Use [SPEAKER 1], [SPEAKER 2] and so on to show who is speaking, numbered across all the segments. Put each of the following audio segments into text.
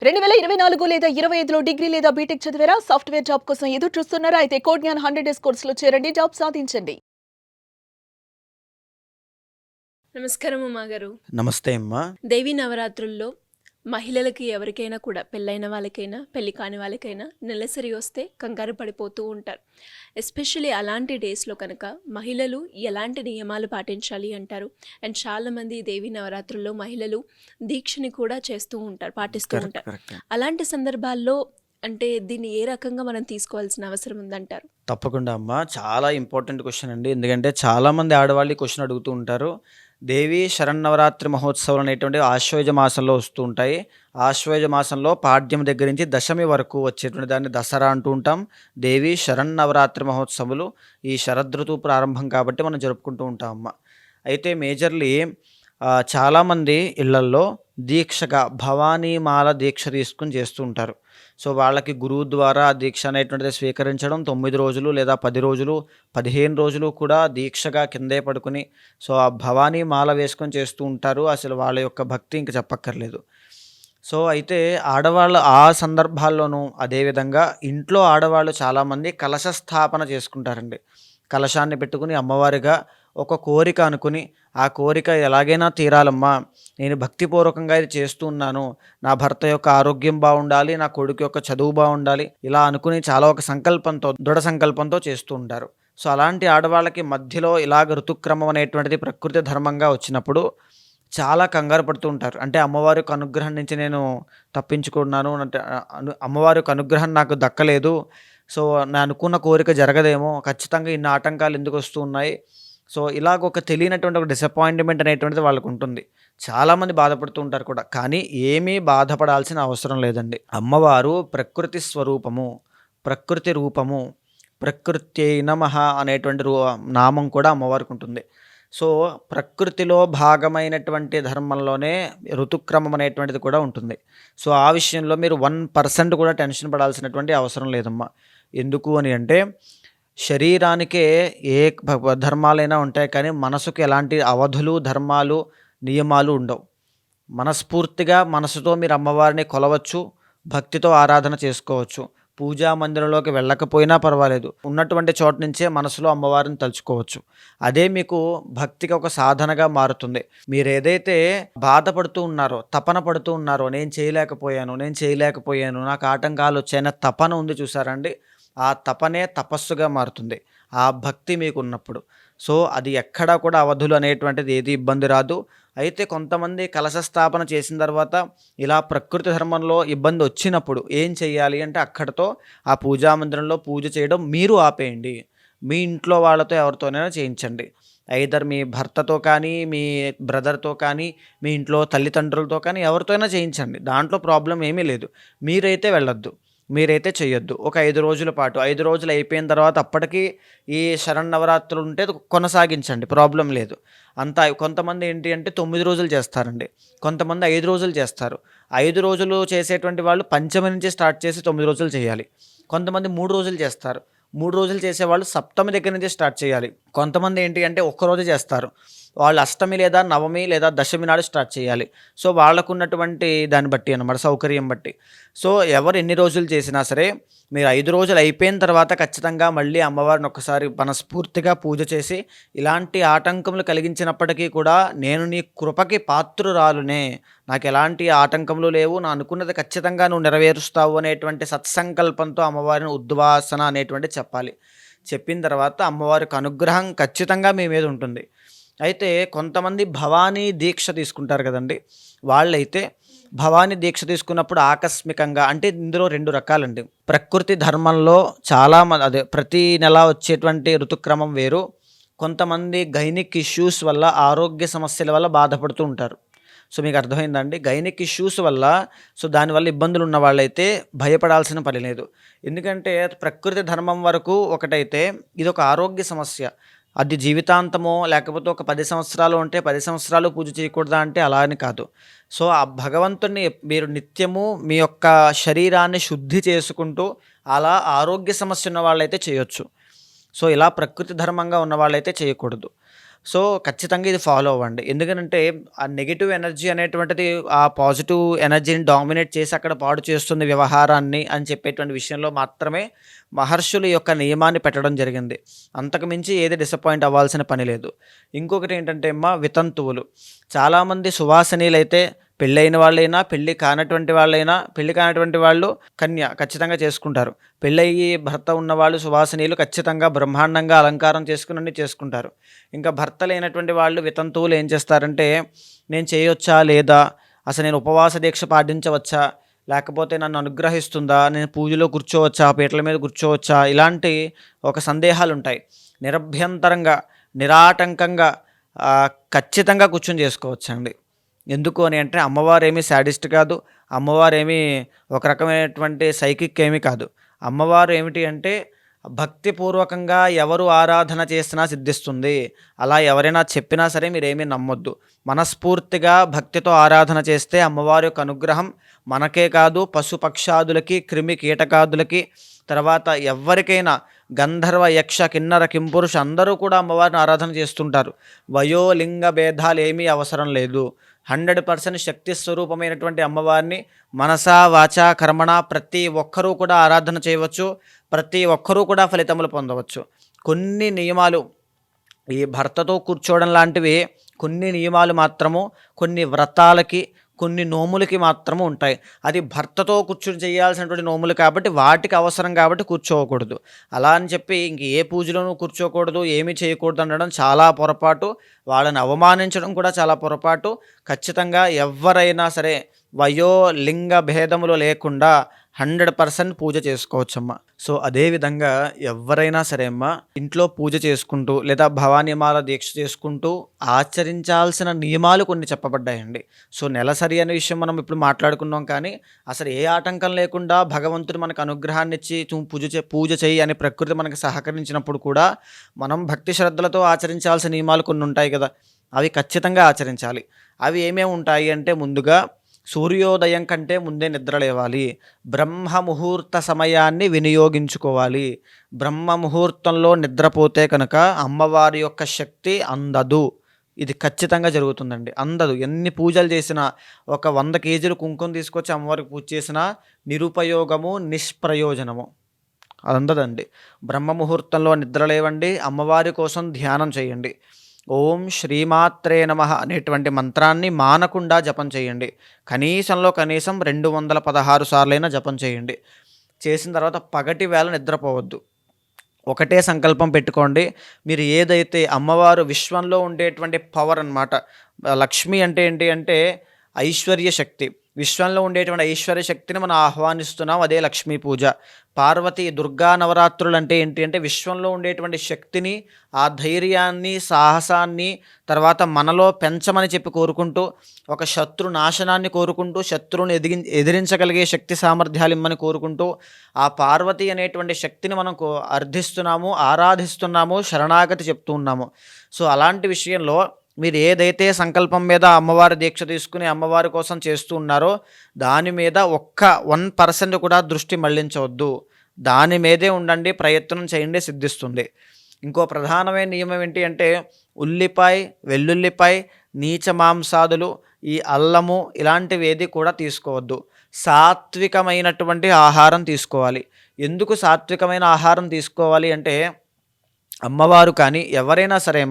[SPEAKER 1] 2024 లేదా 25లో డిగ్రీ లేదా బీటెక్ చదివారా? సాఫ్ట్‌వేర్ జాబ్ కోసం ఎదురు చూస్తున్నారా? అయితే కోడ్ జ్ఞాన్ 100 డేస్ కోర్సులో చేరండి. జాబ్ సాధించండి.
[SPEAKER 2] నమస్కారం ఉమాగారు.
[SPEAKER 3] నమస్తే అమ్మా.
[SPEAKER 2] దేవీ నవరాత్రుల్లో మహిళలకి ఎవరికైనా కూడా పెళ్ళైన వాళ్ళకైనా, పెళ్లి కాని వాళ్ళకైనా నెలసరి వస్తే కంగారు పడిపోతూ ఉంటారు. ఎస్పెషల్లీ అలాంటి డేస్‌లో కనుక మహిళలు ఎలాంటి నియమాలు పాటించాలి అంటారు? అండ్ చాలామంది దేవీ నవరాత్రుల్లో మహిళలు దీక్షని కూడా చేస్తూ ఉంటారు, పాటిస్తూ ఉంటారు.
[SPEAKER 3] కరెక్ట్.
[SPEAKER 2] అలాంటి సందర్భాల్లో అంటే దీన్ని ఏ రకంగా మనం తీసుకోవాల్సిన అవసరం ఉందంటారు?
[SPEAKER 3] తప్పకుండా అమ్మా. చాలా ఇంపార్టెంట్ క్వశ్చన్ అండి. ఎందుకంటే చాలామంది ఆడవాళ్ళు ఈ క్వశ్చన్ అడుగుతూ ఉంటారు. దేవి శరన్నవరాత్రి మహోత్సవాలు అనేటువంటివి ఆశ్వయుజ మాసంలో వస్తూ ఉంటాయి. ఆశ్వయుజ మాసంలో పాడ్యం దగ్గర నుంచి దశమి వరకు వచ్చేటువంటి దాన్ని దసరా అంటూ ఉంటాం. దేవి శరన్నవరాత్రి మహోత్సవాలు ఈ శరదృతువు ప్రారంభం కాబట్టి మనం జరుపుకుంటూ ఉంటాం అమ్మ. అయితే మేజర్లీ చాలామంది ఇళ్లల్లో దీక్షగా భవానీమాల దీక్ష తీసుకుని చేస్తూ ఉంటారు. సో వాళ్ళకి గురువు ద్వారా ఆ దీక్ష అనేటువంటిది స్వీకరించడం 9 రోజులు లేదా 10 రోజులు 15 రోజులు కూడా దీక్షగా కిందే పడుకుని సో ఆ భవానీ మాల వేసుకొని చేస్తూ ఉంటారు. అసలు వాళ్ళ యొక్క భక్తి ఇంక చెప్పక్కర్లేదు. సో అయితే ఆడవాళ్ళు ఆ సందర్భాల్లోనూ అదేవిధంగా ఇంట్లో ఆడవాళ్ళు చాలామంది కలశ స్థాపన చేసుకుంటారండి. కలశాన్ని పెట్టుకుని అమ్మవారిగా ఒక కోరిక అనుకుని ఆ కోరిక ఎలాగైనా తీరాలమ్మా, నేను భక్తిపూర్వకంగా ఇది చేస్తూ ఉన్నాను, నా భర్త యొక్క ఆరోగ్యం బాగుండాలి, నా కొడుకు యొక్క చదువు బాగుండాలి, ఇలా అనుకుని చాలా ఒక సంకల్పంతో దృఢ సంకల్పంతో చేస్తూ ఉంటారు. సో అలాంటి ఆడవాళ్ళకి మధ్యలో ఇలాగ ఋతుక్రమం అనేటువంటిది ప్రకృతి ధర్మంగా వచ్చినప్పుడు చాలా కంగారు పడుతూ ఉంటారు. అంటే అమ్మవారి యొక్క అనుగ్రహం నుంచి నేను తప్పించుకున్నాను అంటే అమ్మవారి యొక్క అనుగ్రహం నాకు దక్కలేదు. సో నేను అనుకున్న కోరిక జరగదేమో, ఖచ్చితంగా ఇన్ని ఆటంకాలు ఎందుకు వస్తూ ఉన్నాయి. సో ఇలాగ ఒక తెలియనటువంటి ఒక డిసప్పాయింట్మెంట్ అనేటువంటిది వాళ్ళకు ఉంటుంది. చాలామంది బాధపడుతూ ఉంటారు కూడా. కానీ ఏమీ బాధపడాల్సిన అవసరం లేదండి. అమ్మవారు ప్రకృతి స్వరూపము, ప్రకృతి రూపము, ప్రకృత్యై నమః అనేటువంటి నామం కూడా అమ్మవారికి ఉంటుంది. సో ప్రకృతిలో భాగమైనటువంటి ధర్మంలోనే ఋతుక్రమం అనేటువంటిది కూడా ఉంటుంది. సో ఆ విషయంలో మీరు 1% కూడా టెన్షన్ పడాల్సినటువంటి అవసరం లేదమ్మా. ఎందుకు అని అంటే శరీరానికే ఏ ధర్మాలైనా ఉంటాయి, కానీ మనసుకు ఎలాంటి అవధులు, ధర్మాలు, నియమాలు ఉండవు. మనస్ఫూర్తిగా మనసుతో మీరు అమ్మవారిని కొలవచ్చు, భక్తితో ఆరాధన చేసుకోవచ్చు. పూజా మందిరంలోకి వెళ్ళకపోయినా పర్వాలేదు, ఉన్నటువంటి చోట నుంచే మనసులో అమ్మవారిని తలుచుకోవచ్చు. అదే మీకు భక్తికి ఒక సాధనగా మారుతుంది. మీరు ఏదైతే బాధపడుతూ ఉన్నారో, తపన పడుతూ ఉన్నారో, నేను చేయలేకపోయాను, నాకు ఆటంకాలు వచ్చాయన్న తపన ఉంది చూసారండి, ఆ తపనే తపస్సుగా మారుతుంది ఆ భక్తి మీకు ఉన్నప్పుడు. సో అది ఎక్కడా కూడా అవధులు అనేటువంటిది ఏది ఇబ్బంది రాదు. అయితే కొంతమంది కలశ స్థాపన చేసిన తర్వాత ఇలా ప్రకృతి ధర్మంలో ఇబ్బంది వచ్చినప్పుడు ఏం చెయ్యాలి అంటే అక్కడితో ఆ పూజా మందిరంలో పూజ చేయడం మీరు ఆపేయండి. మీ ఇంట్లో వాళ్ళతో ఎవరితోనైనా చేయించండి. ఐదర్ మీ భర్తతో కానీ, మీ బ్రదర్తో కానీ, మీ ఇంట్లో తల్లిదండ్రులతో కానీ ఎవరితో అయినా చేయించండి. దాంట్లో ప్రాబ్లం ఏమీ లేదు. మీరైతే వెళ్ళొద్దు, మీరైతే చెయ్యొద్దు. ఒక 5 రోజుల పాటు, 5 రోజులు అయిపోయిన తర్వాత అప్పటికి ఈ శరన్నవరాత్రులు ఉంటే కొనసాగించండి, ప్రాబ్లం లేదు. అంతా కొంతమంది ఏంటి అంటే 9 రోజులు చేస్తారండి, కొంతమంది 5 రోజులు చేస్తారు. 5 రోజులు చేసేటువంటి వాళ్ళు పంచమి నుంచి స్టార్ట్ చేసి 9 రోజులు చేయాలి. కొంతమంది 3 రోజులు చేస్తారు. 3 రోజులు చేసేవాళ్ళు సప్తమి దగ్గర నుంచి స్టార్ట్ చేయాలి. కొంతమంది ఏంటి అంటే ఒక్కరోజు చేస్తారు, వాళ్ళు అష్టమి లేదా నవమి లేదా దశమి నాడు స్టార్ట్ చేయాలి. సో వాళ్ళకున్నటువంటి దాన్ని బట్టి అన్నమాట, సౌకర్యం బట్టి. సో ఎవరు ఎన్ని రోజులు చేసినా సరే మీరు 5 రోజులు అయిపోయిన తర్వాత ఖచ్చితంగా మళ్ళీ అమ్మవారిని ఒకసారి మనస్ఫూర్తిగా పూజ చేసి, ఇలాంటి ఆటంకములు కలిగించినప్పటికీ కూడా నేను నీ కృపకి పాత్రురాలునే, నాకు ఎలాంటి ఆటంకములు లేవు, నా అనుకున్నది ఖచ్చితంగా నువ్వు నెరవేరుస్తావు అనేటువంటి సత్సంకల్పంతో అమ్మవారిని ఉద్వాసన అనేటువంటి చెప్పాలి. చెప్పిన తర్వాత అమ్మవారికి అనుగ్రహం ఖచ్చితంగా మీ మీద ఉంటుంది. అయితే కొంతమంది భవానీ దీక్ష తీసుకుంటారు కదండి, వాళ్ళైతే భవానీ దీక్ష తీసుకున్నప్పుడు ఆకస్మికంగా, అంటే ఇందులో 2 రకాలండి. ప్రకృతి ధర్మంలో అదే ప్రతి నెల వచ్చేటువంటి ఋతుక్రమం వేరు. కొంతమంది గైనిక్ ఇష్యూస్ వల్ల, ఆరోగ్య సమస్యల వల్ల బాధపడుతూ ఉంటారు. సో మీకు అర్థమైందండి, గైనిక్ ఇష్యూస్ వల్ల, సో దానివల్ల ఇబ్బందులు ఉన్న వాళ్ళైతే భయపడాల్సిన పని లేదు. ఎందుకంటే ప్రకృతి ధర్మం వరకు ఒకటైతే ఇది ఒక ఆరోగ్య సమస్య, అది జీవితాంతమో లేకపోతే ఒక 10 సంవత్సరాలు ఉంటే 10 సంవత్సరాలు పూజ చేయకూడదా అంటే అలా అని కాదు. సో ఆ భగవంతుని మీరు నిత్యము మీ యొక్క శరీరాన్ని శుద్ధి చేసుకుంటూ అలా ఆరోగ్య సమస్య ఉన్న వాళ్ళైతే చేయొచ్చు. సో ఇలా ప్రకృతి ధర్మంగా ఉన్న వాళ్ళైతే చేయకూడదు. సో, ఖచ్చితంగా ఇది ఫాలో అవ్వండి. ఎందుకనంటే ఆ నెగెటివ్ ఎనర్జీ అనేటువంటిది ఆ పాజిటివ్ ఎనర్జీని డామినేట్ చేసి అక్కడ పాడు చేస్తుంది వ్యవహారాన్ని అని చెప్పేటువంటి విషయంలో మాత్రమే మహర్షులు ఈ యొక్క నియమాన్ని పెట్టడం జరిగింది. అంతకు మించి ఏది డిసప్పాయింట్ అవ్వాల్సిన పని లేదు. ఇంకొకటి ఏంటంటే వితంతువులు. చాలామంది సువాసినీలైతే పెళ్ళైన వాళ్ళైనా, పెళ్లి కానటువంటి వాళ్ళైనా, పెళ్లి కానటువంటి వాళ్ళు కన్య ఖచ్చితంగా చేసుకుంటారు. పెళ్ళయ్యి భర్త ఉన్నవాళ్ళు సువాసినీలు ఖచ్చితంగా బ్రహ్మాండంగా అలంకారం చేసుకుని అన్నీ చేసుకుంటారు. ఇంకా భర్త లేనటువంటి వాళ్ళు వితంతువులు ఏం చేస్తారంటే, నేను చేయొచ్చా లేదా? అసలు నేను ఉపవాస దీక్ష పాటించవచ్చా? లేకపోతే నన్ను అనుగ్రహిస్తుందా? నేను పూజలో కూర్చోవచ్చా? పీటల మీద కూర్చోవచ్చా? ఇలాంటి ఒక సందేహాలుంటాయి. నిరభ్యంతరంగా, నిరాటంకంగా ఖచ్చితంగా కూర్చొని చేసుకోవచ్చండి. ఎందుకు అని అంటే అమ్మవారేమీ శాడిస్ట్ కాదు. అమ్మవారేమీ ఒక రకమైనటువంటి సైకిక్ ఏమీ కాదు. అమ్మవారు ఏమిటి అంటే భక్తిపూర్వకంగా ఎవరు ఆరాధన చేసినా సిద్ధిస్తుంది. అలా ఎవరైనా చెప్పినా సరే మీరేమీ నమ్మొద్దు. మనస్ఫూర్తిగా భక్తితో ఆరాధన చేస్తే అమ్మవారి యొక్క అనుగ్రహం మనకే కాదు, పశుపక్షాదులకి, క్రిమి కీటకాదులకి, తర్వాత ఎవరికైనా గంధర్వ, యక్ష, కిన్నర, కింపురుష అందరూ కూడా అమ్మవారిని ఆరాధన చేస్తుంటారు. వయోలింగ భేదాలు ఏమీ అవసరం లేదు. 100% శక్తి స్వరూపమైనటువంటి అమ్మవారిని మనసా, వాచా, కర్మణ ప్రతి ఒక్కరూ కూడా ఆరాధన చేయవచ్చు. ప్రతి ఒక్కరూ కూడా ఫలితములు పొందవచ్చు. కొన్ని నియమాలు ఈ భర్తతో కూర్చోవడం లాంటివి కొన్ని నియమాలు మాత్రము కొన్ని వ్రతాలకి, కొన్ని నోములకి మాత్రము ఉంటాయి. అది భర్తతో కూర్చొని చేయాల్సినటువంటి నోములు కాబట్టి వాటికి అవసరం కాబట్టి కూర్చోకూడదు. అలా అని చెప్పి ఇంక ఏ పూజలోనూ కూర్చోకూడదు, ఏమీ చేయకూడదు అనడం చాలా పొరపాటు. వాళ్ళని అవమానించడం కూడా చాలా పొరపాటు. ఖచ్చితంగా ఎవ్వరైనా సరే వయోలింగ భేదములు లేకుండా 100% పూజ చేసుకోవచ్చమ్మ. సో అదేవిధంగా ఎవరైనా సరే అమ్మ ఇంట్లో పూజ చేసుకుంటూ లేదా భవానీమాల దీక్ష చేసుకుంటూ ఆచరించాల్సిన నియమాలు కొన్ని చెప్పబడ్డాయండి. సో నెలసరి అనే విషయం మనం ఇప్పుడు మాట్లాడుకున్నాం, కానీ అసలు ఏ ఆటంకం లేకుండా భగవంతుడు మనకు అనుగ్రహాన్ని ఇచ్చి పూజ చేయి అని ప్రకృతి మనకు సహకరించినప్పుడు కూడా మనం భక్తి శ్రద్ధలతో ఆచరించాల్సిన నియమాలు కొన్ని ఉంటాయి కదా, అవి ఖచ్చితంగా ఆచరించాలి. అవి ఏమేమి ఉంటాయి అంటే, ముందుగా సూర్యోదయం కంటే ముందే నిద్ర లేవాలి. బ్రహ్మ ముహూర్త సమయాన్ని వినియోగించుకోవాలి. బ్రహ్మ ముహూర్తంలో నిద్రపోతే కనుక అమ్మవారి యొక్క శక్తి అందదు. ఇది ఖచ్చితంగా జరుగుతుందండి. అందదు. ఎన్ని పూజలు చేసినా, ఒక 100 కేజీలు కుంకుమ తీసుకొచ్చి అమ్మవారికి పూజ చేసినా నిరుపయోగము, నిష్ప్రయోజనము. అది అందదండి. బ్రహ్మ ముహూర్తంలో నిద్ర లేవండి. అమ్మవారి కోసం ధ్యానం చేయండి. ఓం శ్రీమాత్రే నమః అనేటువంటి మంత్రాన్ని మానకుండా జపం చేయండి. కనీసం 216 సార్లైనా జపం చేయండి. చేసిన తర్వాత పగటి వేళ నిద్రపోవద్దు. ఒకటే సంకల్పం పెట్టుకోండి. మీరు ఏదైతే అమ్మవారు విశ్వంలో ఉండేటువంటి పవర్ అన్నమాట. లక్ష్మి అంటే ఏంటి అంటే ఐశ్వర్య శక్తి. విశ్వంలో ఉండేటువంటి ఐశ్వర్య శక్తిని మనం ఆహ్వానిస్తున్నాం. అదే లక్ష్మీ పూజ. పార్వతి, దుర్గా నవరాత్రులు అంటే ఏంటి అంటే విశ్వంలో ఉండేటువంటి శక్తిని, ఆ ధైర్యాన్ని, సాహసాన్ని తర్వాత మనలో పెంచమని చెప్పి కోరుకుంటూ, ఒక శత్రు నాశనాన్ని కోరుకుంటూ, శత్రువుని ఎదిరించగలిగే శక్తి సామర్థ్యాలు ఇమ్మని కోరుకుంటూ, ఆ పార్వతి అనేటువంటి శక్తిని మనం అర్థిస్తున్నాము, ఆరాధిస్తున్నాము, శరణాగతి చెప్తూ ఉన్నాము. సో అలాంటి విషయంలో మీరు ఏదైతే సంకల్పం మీద అమ్మవారి దీక్ష తీసుకుని అమ్మవారి కోసం చేస్తూ ఉన్నారో దాని మీద ఒక్క 1% కూడా దృష్టి మళ్లించవద్దు. దాని మీదే ఉండండి, ప్రయత్నం చేయండి, సిద్ధిస్తుంది. ఇంకో ప్రధానమైన నియమం ఏంటి అంటే ఉల్లిపాయ, వెల్లుల్లిపాయ, నీచ మాంసాదులు, ఈ అల్లము ఇలాంటివి ఏది కూడా తీసుకోవద్దు. సాత్వికమైనటువంటి ఆహారం తీసుకోవాలి. ఎందుకు సాత్వికమైన ఆహారం తీసుకోవాలి అంటే, అమ్మవారు కానీ ఎవరైనా సరే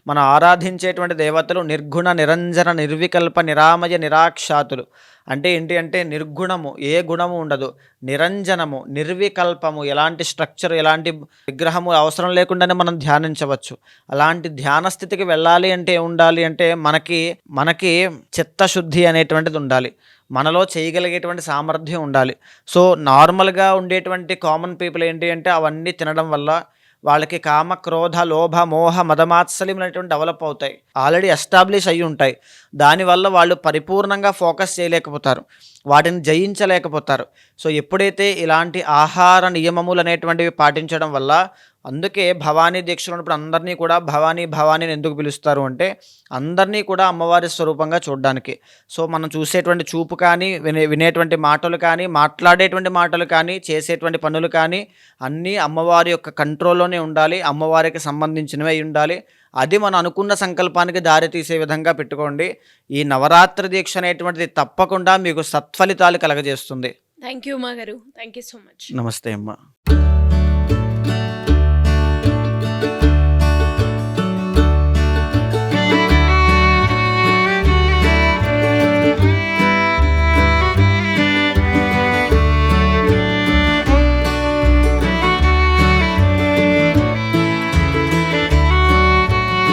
[SPEAKER 3] మనం ఆరాధించేటువంటి దేవతలు నిర్గుణ, నిరంజన, నిర్వికల్ప, నిరామయ, నిరాక్షాతులు. అంటే ఏంటి అంటే నిర్గుణము, ఏ గుణము ఉండదు. నిరంజనము, నిర్వికల్పము, ఎలాంటి స్ట్రక్చర్, ఎలాంటి విగ్రహము అవసరం లేకుండానే మనం ధ్యానించవచ్చు. అలాంటి ధ్యాన స్థితికి వెళ్ళాలి అంటే ఉండాలి అంటే మనకి చిత్తశుద్ధి అనేటువంటిది ఉండాలి. మనలో చేయగలిగేటువంటి సామర్థ్యం ఉండాలి. సో నార్మల్గా ఉండేటువంటి కామన్ పీపుల్ ఏంటి అంటే అవన్నీ తినడం వల్ల వాళ్ళకి కామ, క్రోధ, లోభ, మోహ, మదమాత్సల్యం అనేటువంటి డెవలప్ అవుతాయి. ఆల్రెడీ ఎస్టాబ్లిష్ అయ్యి ఉంటాయి. దానివల్ల వాళ్ళు పరిపూర్ణంగా ఫోకస్ చేయలేకపోతారు, వాటిని జయించలేకపోతారు. సో ఎప్పుడైతే ఇలాంటి ఆహార నియమములు అనేటువంటివి పాటించడం వల్ల, అందుకే భవానీ దీక్షలు ఉన్నప్పుడు అందరినీ కూడా భవానీని ఎందుకు పిలుస్తారు అంటే అందరినీ కూడా అమ్మవారి స్వరూపంగా చూడడానికి. సో మనం చూసేటువంటి చూపు కానీ, వినేటువంటి మాటలు కానీ, మాట్లాడేటువంటి మాటలు కానీ, చేసేటువంటి పనులు కానీ అన్నీ అమ్మవారి యొక్క కంట్రోల్లోనే ఉండాలి. అమ్మవారికి సంబంధించినవి ఉండాలి. అది మనం అనుకున్న సంకల్పానికి దారి తీసే విధంగా పెట్టుకోండి. ఈ నవరాత్రి దీక్ష అనేటువంటిది తప్పకుండా మీకు సత్ఫలితాలు కలగజేస్తుంది.
[SPEAKER 2] థ్యాంక్ యూ మా గారు. Thank you so much.
[SPEAKER 3] నమస్తే అమ్మ.